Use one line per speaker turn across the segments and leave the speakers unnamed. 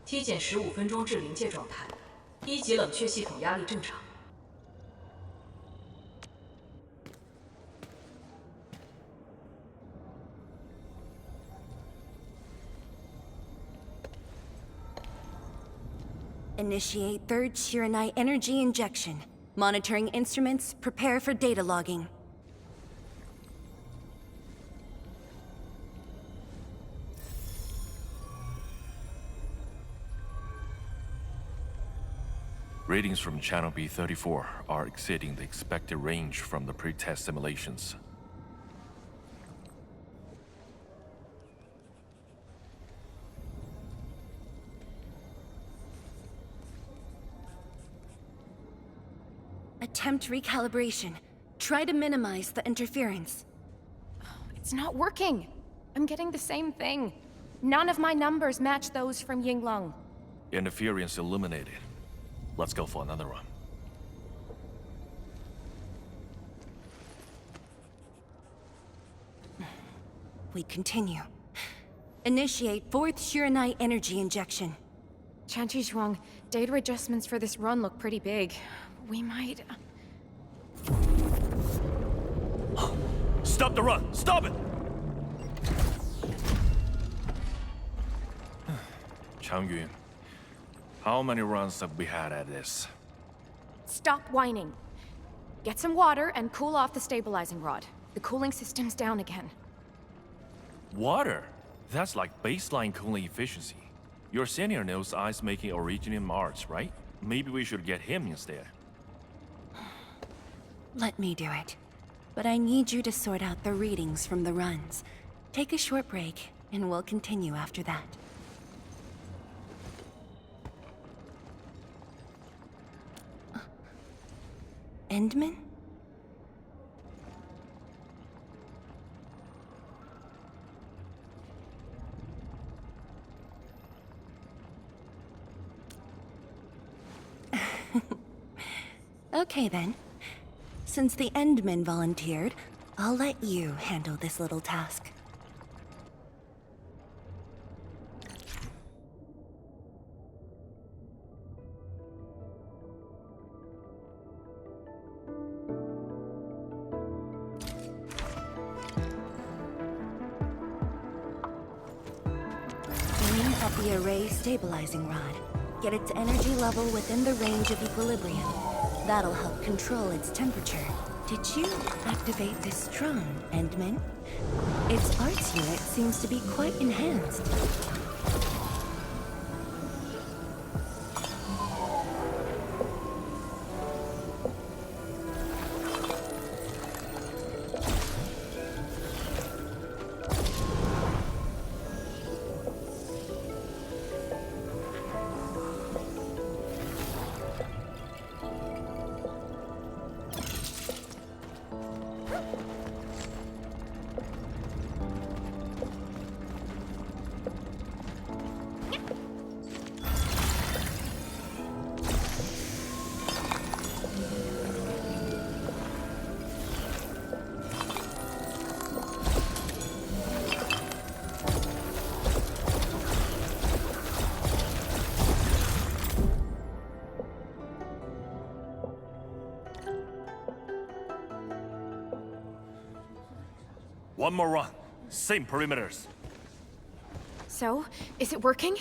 体检15分钟至临界状态，1级冷却系统压力正常。
Initiate third Shiranite energy injection. Monitoring instruments, prepare for data logging.
Readings from channel B34 are exceeding the expected range from the pre-test simulations.
Attempt recalibration. Try to minimize the interference.
It's not working. I'm getting the same thing. None of my numbers match those from Yinglong.
Interference eliminated. Let's go for another run.
We continue. Initiate fourth Shiranite energy injection.
Zuang, data adjustments for this run look pretty big. We might...
Stop the run! Stop it! Changyun, how many runs have we had at this?
Stop whining. Get some water and cool off the stabilizing rod. The cooling system's down again.
Water? That's like baseline cooling efficiency. Your senior knows ice-making originated in Mars, right? Maybe we should get him instead.
Let me do it. But I need you to sort out the readings from the runs. Take a short break, and we'll continue after that. Endman? Okay then. Since the Endman volunteered, I'll let you handle this little task. Aim at the array stabilizing rod. Get its energy level within the range of equilibrium. That'll help control its temperature. Did you activate this drone, Endman? Its parts unit seems to be quite enhanced.
One more run. Same perimeters.
So, is it working?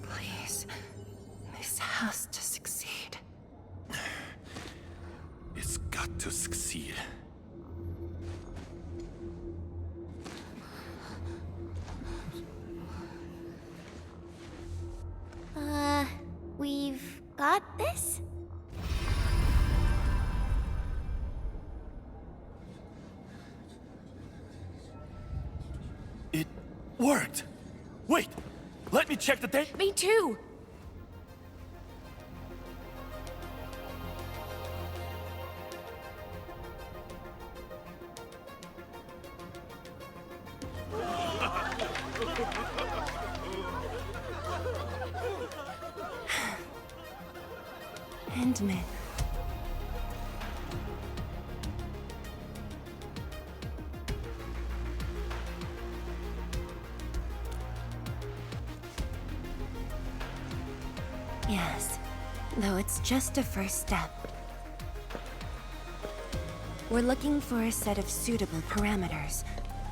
Please, this has to succeed.
It's got to succeed.
We've got this?
Worked! Wait! Let me check the date!
Me too!
Endman. Yes, though it's just a first step. We're looking for a set of suitable parameters.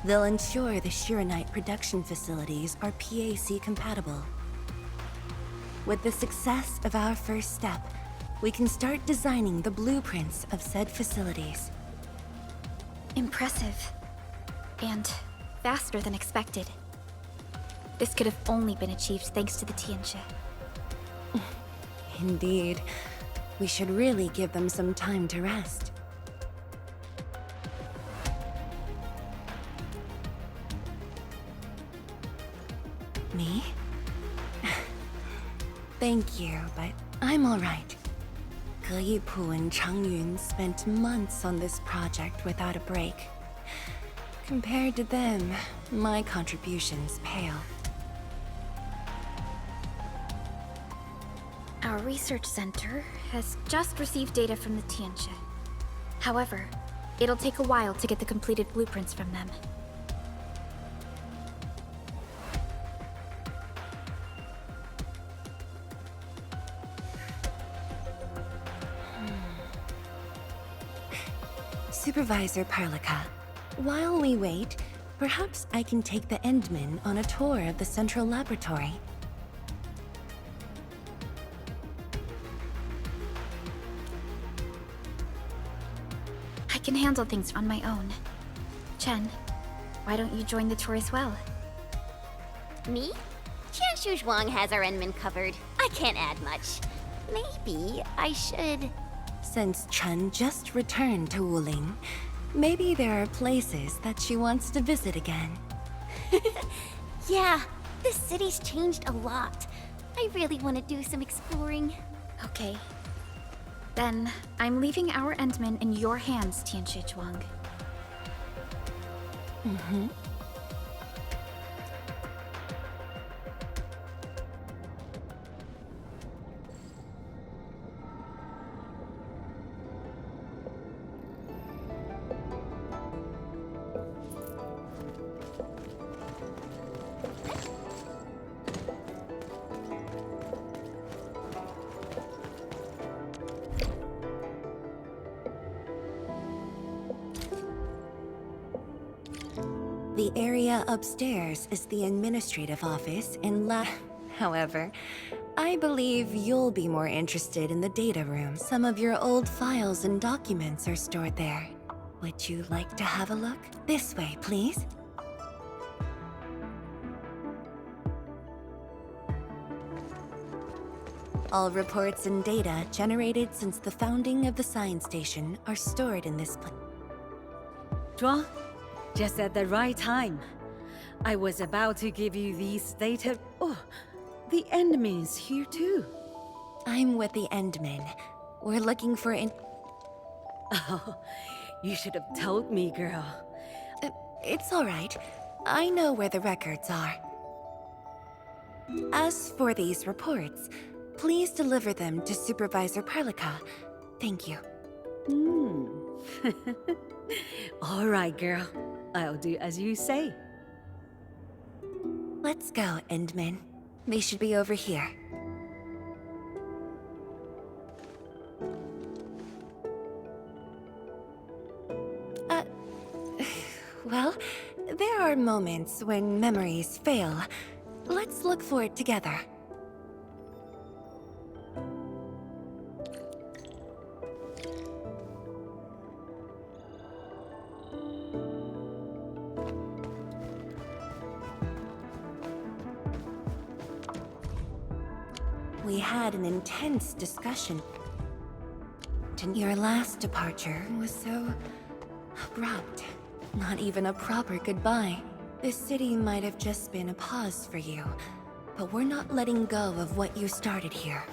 They'll ensure the Shiranite production facilities are PAC compatible. With the success of our first step, we can start designing the blueprints of said facilities.
Impressive. And faster than expected. This could have only been achieved thanks to the Tianxia.
Indeed. We should really give them some time to rest. Me? Thank you, but I'm all right. Ge Yipu and Changyun spent months on this project without a break. Compared to them, my contributions pale.
Our research center has just received data from the Tianxia. However, it'll take a while to get the completed blueprints from them.
Supervisor Parlica, while we wait, perhaps I can take the Endman on a tour of the central laboratory.
I can handle things on my own. Chen, why don't you join the tour as well?
Me? Qianshu Zhuang has our Enman covered. I can't add much. Maybe I should...
Since Chen just returned to Wuling, maybe there are places that she wants to visit again.
Yeah, this city's changed a lot. I really want to do some exploring.
Okay. Then, I'm leaving our Endman in your hands, Tianxia Zhuang.
Mm-hmm. The area upstairs is the administrative office and However, I believe you'll be more interested in the data room. Some of your old files and documents are stored there. Would you like to have a look? This way, please. All reports and data generated since the founding of the science station are stored in this place.
Zhuang, just at the right time. I was about to give you these data... Oh, the Endman's here too.
I'm with the Endman. We're looking for
Oh, you should have told me, girl.
It's all right. I know where the records are. As for these reports, please deliver them to Supervisor Parlica. Thank you.
All right, girl. I'll do as you say.
Let's go, Endman. They should be over here. Well, there are moments when memories fail. Let's look for it together. We had an intense discussion. Your last departure was so abrupt. Not even a proper goodbye. This city might have just been a pause for you, but we're not letting go of what you started here.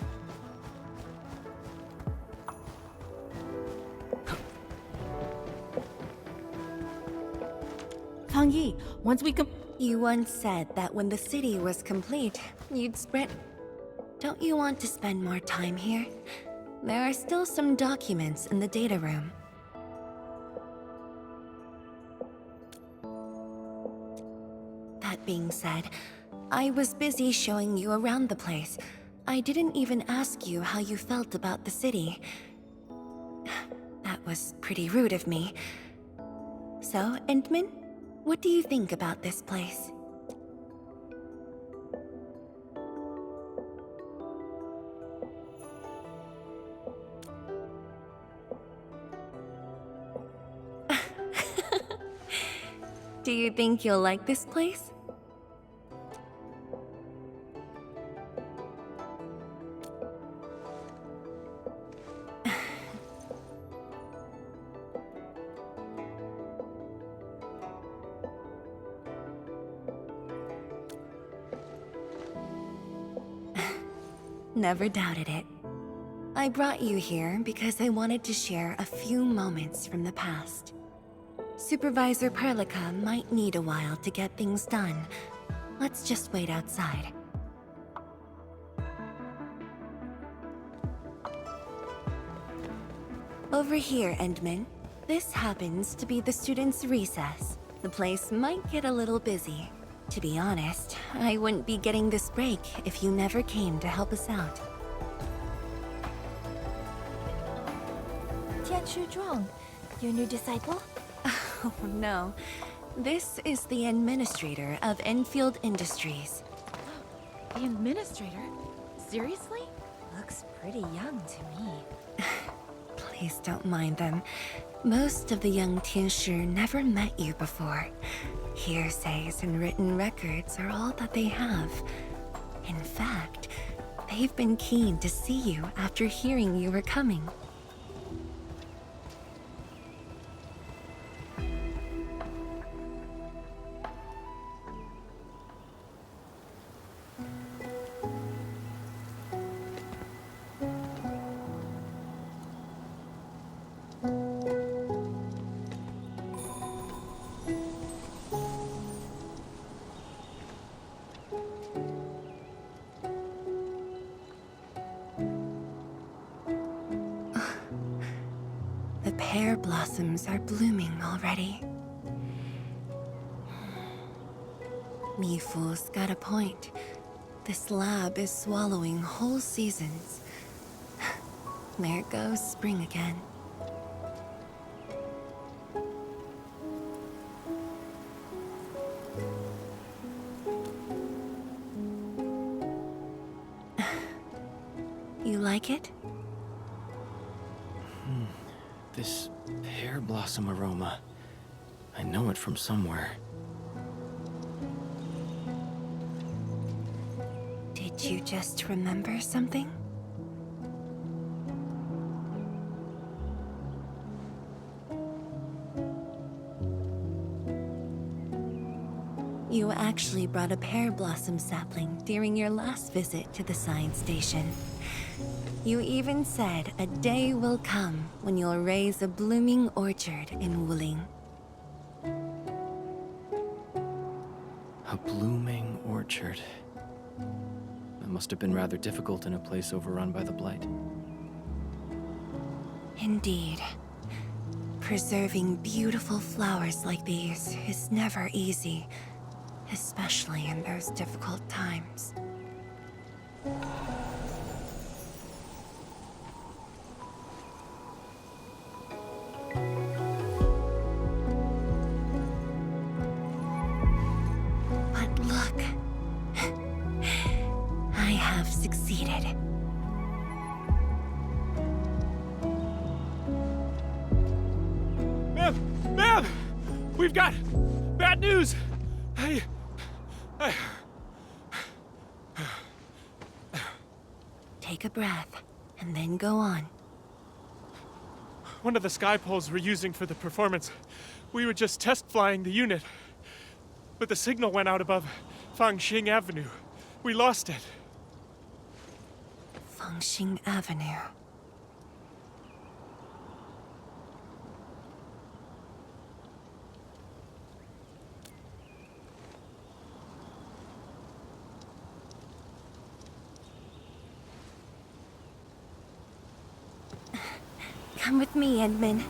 Fangyi, once we
You once said that when the city was complete, you'd spread... Don't you want to spend more time here? There are still some documents in the data room. That being said, I was busy showing you around the place. I didn't even ask you how you felt about the city. That was pretty rude of me. So, Entman, what do you think about this place? Do you think you'll like this place? Never doubted it. I brought you here because I wanted to share a few moments from the past. Supervisor Perlica might need a while to get things done. Let's just wait outside. Over here, Endman. This happens to be the students' recess. The place might get a little busy. To be honest, I wouldn't be getting this break if you never came to help us out.
Zuang, your new disciple?
Oh no. This is the administrator of Enfield Industries.
The administrator? Seriously?
Looks pretty young to me.
Please don't mind them. Most of the young Tianshi never met you before. Hearsays and written records are all that they have. In fact, they've been keen to see you after hearing you were coming. The pear blossoms are blooming already. Mifu's got a point. This lab is swallowing whole seasons. There goes spring again. You like it?
This pear blossom aroma. I know it from somewhere.
Did you just remember something? You actually brought a pear blossom sapling during your last visit to the science station. You even said a day will come when you'll raise a blooming orchard in Wuling.
A blooming orchard. That must have been rather difficult in a place overrun by the Blight.
Indeed. Preserving beautiful flowers like these is never easy, especially in those difficult times. But look, I have succeeded.
Ma'am! We've got bad news!
Take a breath, and then go on.
One of the sky poles we're using for the performance, we were just test flying the unit. but the signal went out above Fangxing Avenue. We lost it.
Fangxing Avenue. Come with me, Edmund.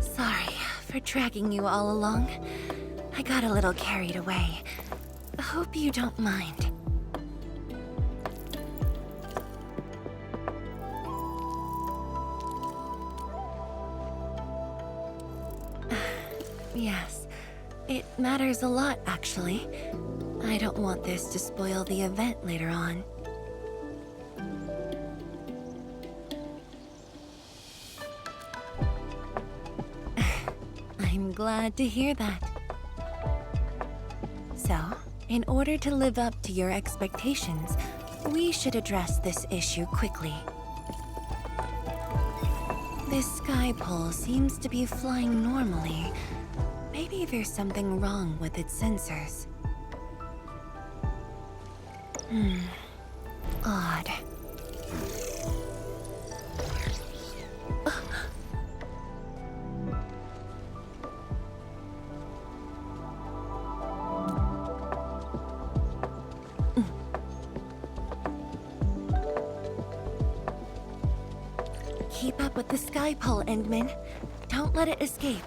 Sorry for dragging you all along. I got a little carried away. Hope you don't mind. Yes, it matters a lot, actually. I don't want this to spoil the event later on. I'm glad to hear that. So, in order to live up to your expectations, we should address this issue quickly. This sky pole seems to be flying normally. Maybe there's something wrong with its sensors. Odd. Keep up with the sky pole, Endman. Don't let it escape.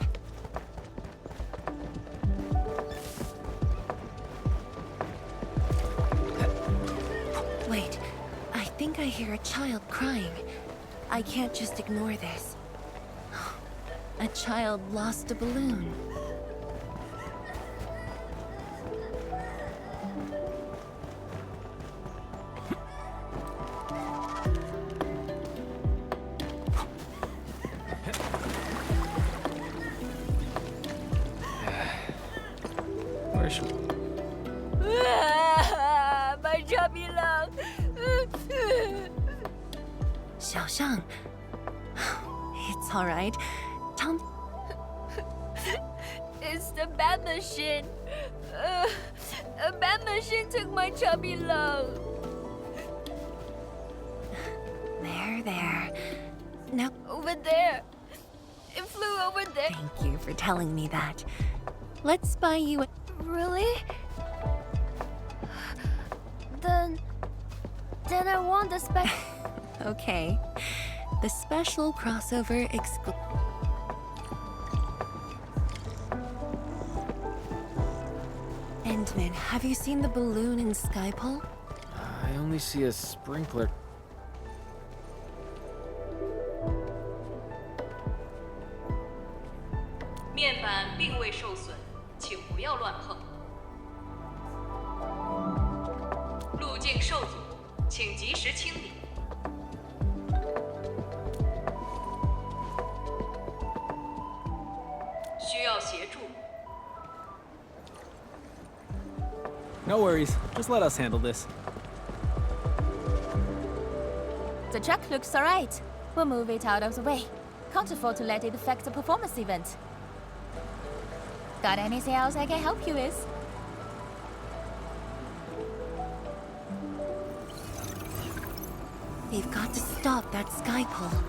Wait, I think I hear a child crying. I can't just ignore this. A child lost a balloon.
My chubby lung.
Xiaoshang. It's all right. Tell me.
It's the bad machine. A bad machine took my chubby lung.
There. No.
Over there. It flew over there.
Thank you for telling me that. Let's buy you a...
Really? Then I want the spec.
Okay. The special crossover Endman, have you seen the balloon in Skypole?
I only see a sprinkler.
No worries. Just let us handle this.
The truck looks alright. We'll move it out of the way. Can't afford to let it affect the performance event. Got anything else I can help you with?
We've got to stop that Skypole.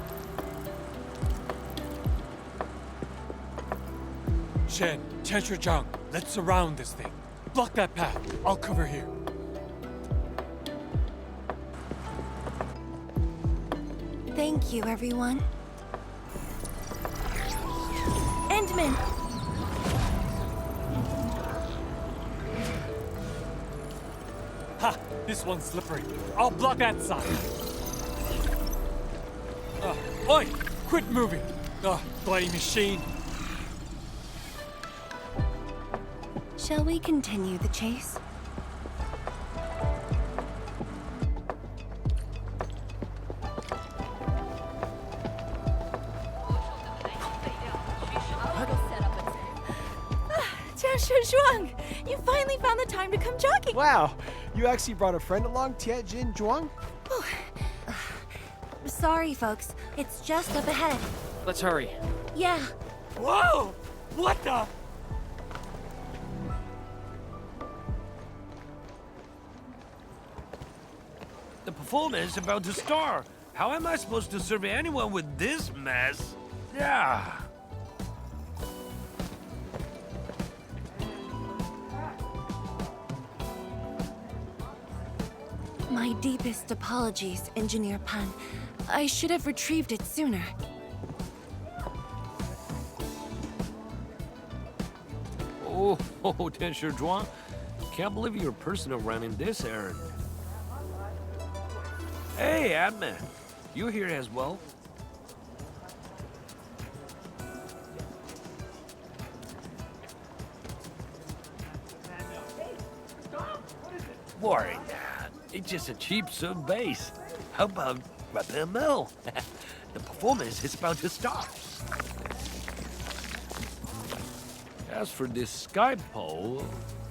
Shen, Zhang, let's surround this thing. Block that path. I'll cover here.
Thank you, everyone. Endman!
Ha! This one's slippery. I'll block that side. Oi! Quit moving! Bloody machine.
Shall we continue the chase?
Tianshu Zhuang! You finally found the time to come jogging!
Wow, you actually brought a friend along, Tianjin Zhuang?
Sorry, folks. It's just up ahead.
Let's hurry.
Yeah.
Whoa! What the?
The performance is about to start. How am I supposed to survey anyone with this mess? Yeah.
My deepest apologies, Engineer Pan. I should have retrieved it sooner.
Oh, Tianshi Zhuang. Can't believe you're personal running this errand. Hey, admin. You here as well? Worry not. It's just a cheap sub base. How about Rapid Mill? The performance is about to start. As for this sky pole,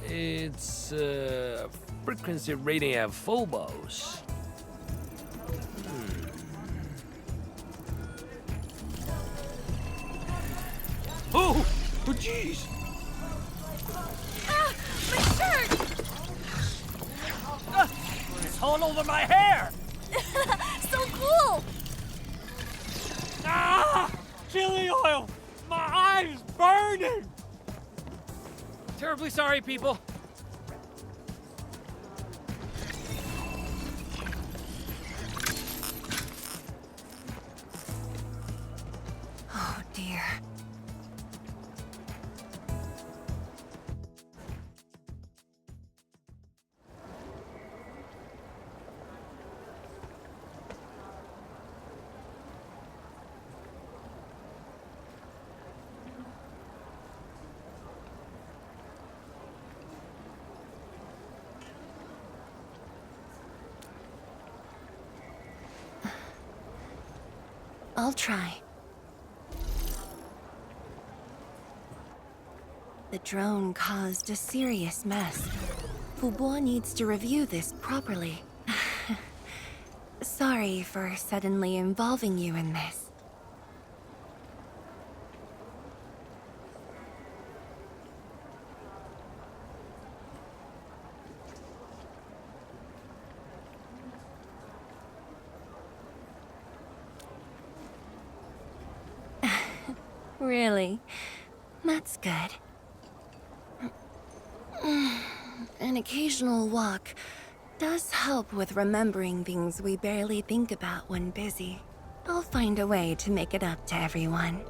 it's frequency rating at phobos. Oh, jeez!
Ah, my shirt!
It's all over my hair!
So cool!
Ah! Chili oil! My eye's burning!
Terribly sorry, people.
Oh, dear. I'll try. The drone caused a serious mess. Fubo needs to review this properly. Sorry for suddenly involving you in this. Really? That's good. An occasional walk does help with remembering things we barely think about when busy. I'll find a way to make it up to everyone.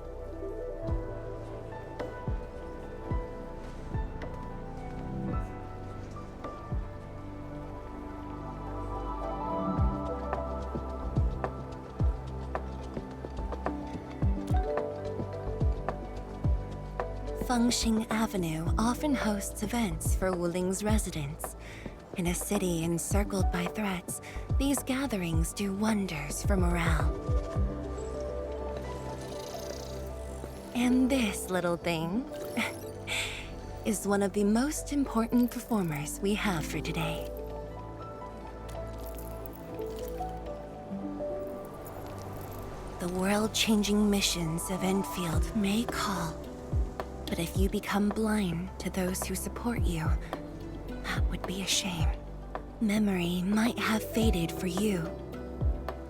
Fangyi Avenue often hosts events for Wuling's residents. In a city encircled by threats, these gatherings do wonders for morale. And this little thing is one of the most important performers we have for today. The world-changing missions of Enfield may call. But if you become blind to those who support you, that would be a shame. Memory might have faded for you,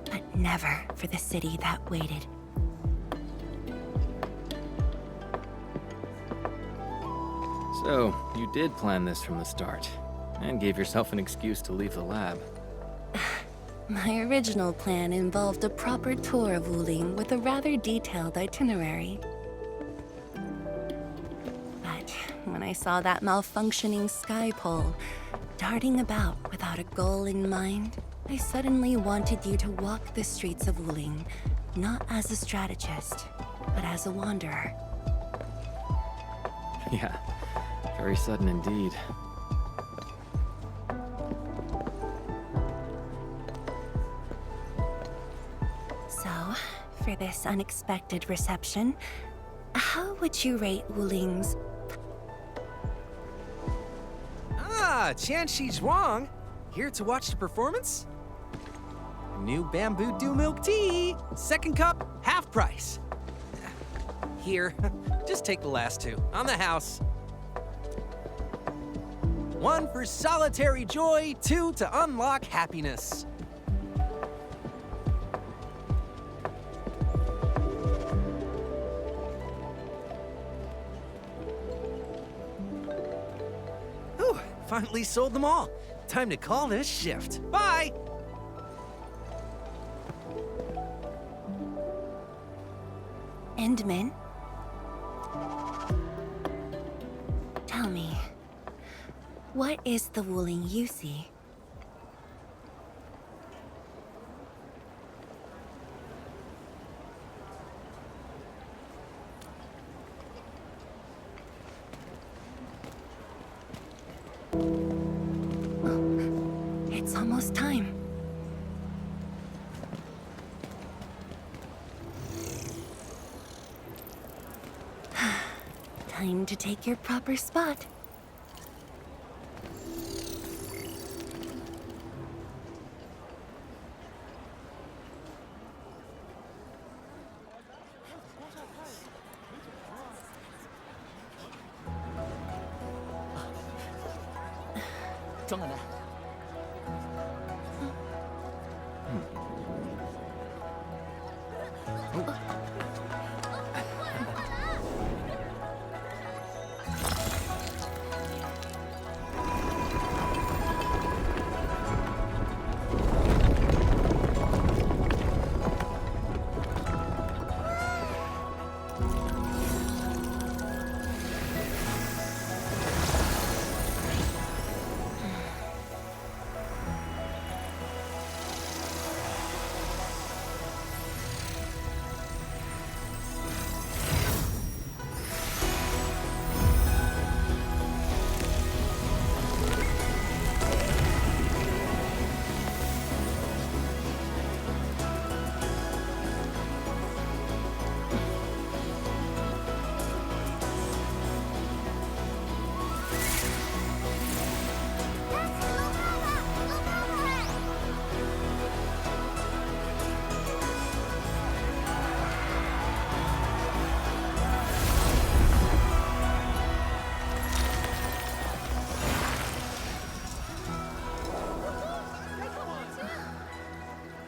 but never for the city that waited.
So, you did plan this from the start, and gave yourself an excuse to leave the lab.
My original plan involved a proper tour of Wuling with a rather detailed itinerary. When I saw that malfunctioning sky pole darting about without a goal in mind, I suddenly wanted you to walk the streets of Wuling, not as a strategist, but as a wanderer.
Yeah, very sudden indeed.
So, for this unexpected reception, how would you rate Wuling's
Zuang. Here to watch the performance? New bamboo dew milk tea. Second cup, half price. Here, just take the last two. On the house. One for solitary joy, two to unlock happiness. Whew, finally sold them all. Time to call this shift. Bye!
Endman? Tell me, what is the Wuling you see? Oh, it's almost time. Time to take your proper spot.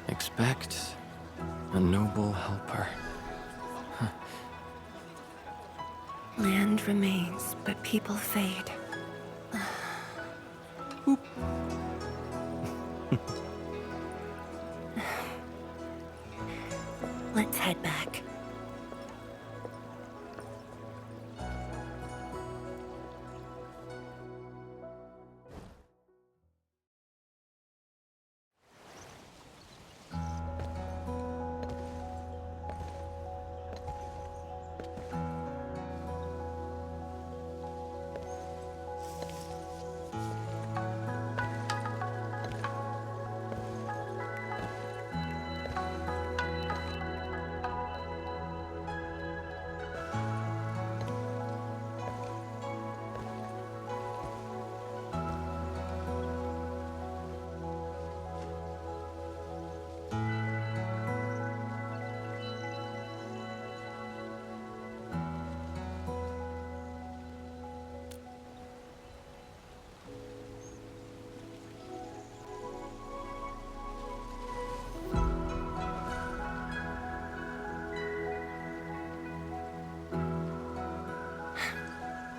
Expect a noble helper.
Land remains, but people fade. Let's head back.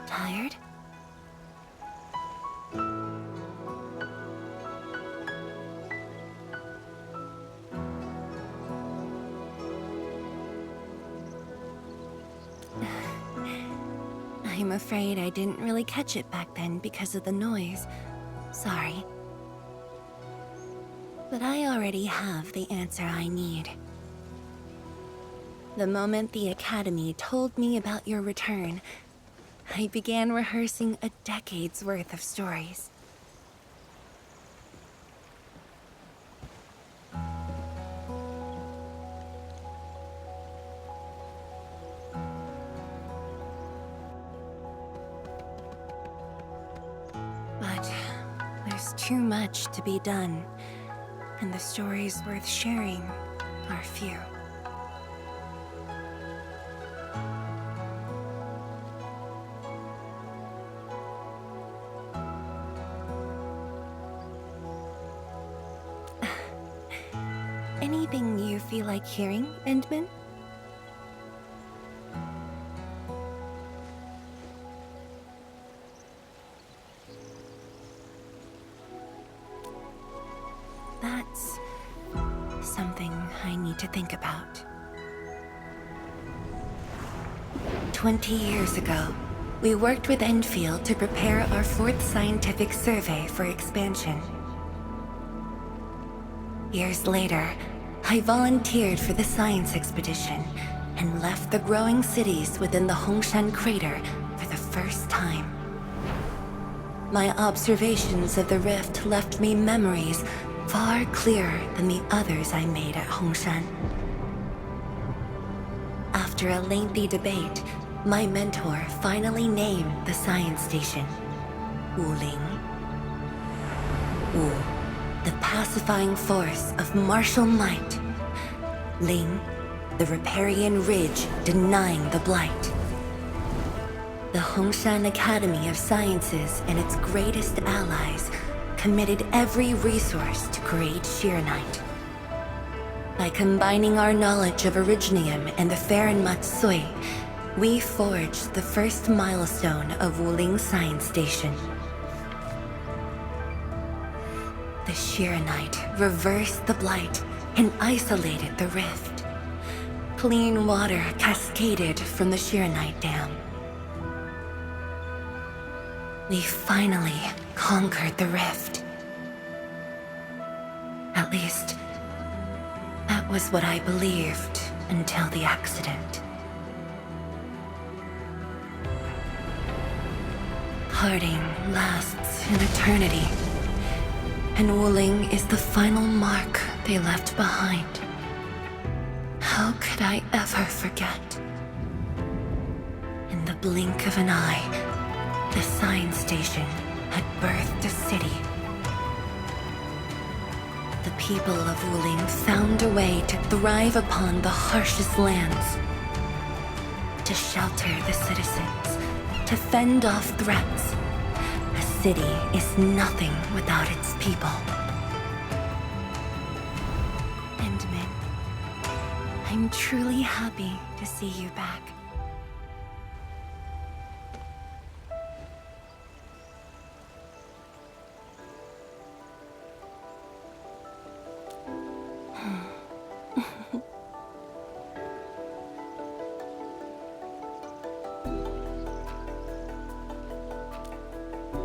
Tired? I'm afraid I didn't really catch it back then because of the noise. Sorry. But I already have the answer I need. The moment the Academy told me about your return, I began rehearsing a decade's worth of stories. But There's too much to be done, and the stories worth sharing are few. Anything you feel like hearing, Endman? That's something I need to think about. 20 years ago, we worked with Enfield to prepare our 4th scientific survey for expansion. Years later, I volunteered for the science expedition and left the growing cities within the Hongshan crater for the first time. My observations of the rift left me memories far clearer than the others I made at Hongshan. After a lengthy debate, my mentor finally named the science station Wuling. Wu, the pacifying force of martial might. Ling, the riparian ridge denying the blight. The Hongshan Academy of Sciences and its greatest allies committed every resource to create Shiranite. By combining our knowledge of Originium and the Farron Matsui, we forged the first milestone of Wuling Science Station. The Shiranite reversed the blight and isolated the rift. Clean water cascaded from the Shiranite Dam. We finally conquered the rift. At least, that was what I believed until the accident. Parting lasts an eternity, and Wuling is the final mark they left behind. How could I ever forget? In the blink of an eye, the science station had birthed a city. The people of Wuling found a way to thrive upon the harshest lands, to shelter the citizens, to fend off threats. A city is nothing without its people. Endman, I'm truly happy to see you back.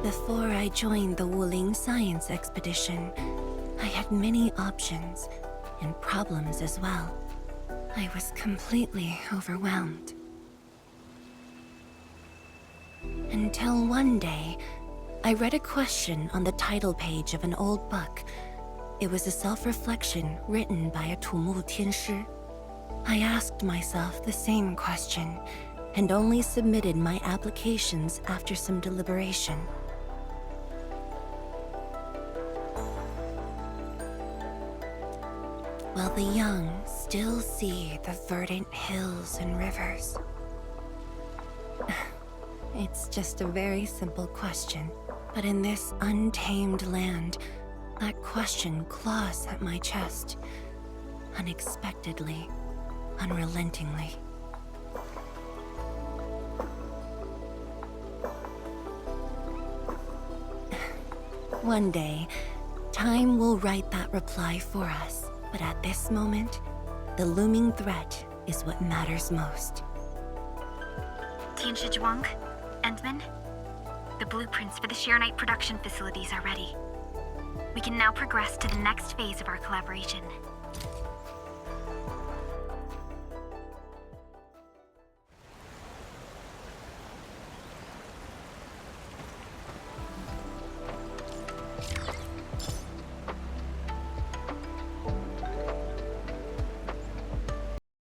Before I joined the Wuling Science Expedition, I had many options, and problems as well. I was completely overwhelmed. Until one day, I read a question on the title page of an old book. It was a self-reflection written by a Tumu Tianshi. I asked myself the same question, and only submitted my applications after some deliberation. While the young still see the verdant hills and rivers. It's just a very simple question, but in this untamed land, that question claws at my chest, unexpectedly, unrelentingly. One day, time will write that reply for us. But at this moment, the looming threat is what matters most.
Tianshi Zhuang, Endman, the blueprints for the Shiranite production facilities are ready. We can now progress to the next phase of our collaboration.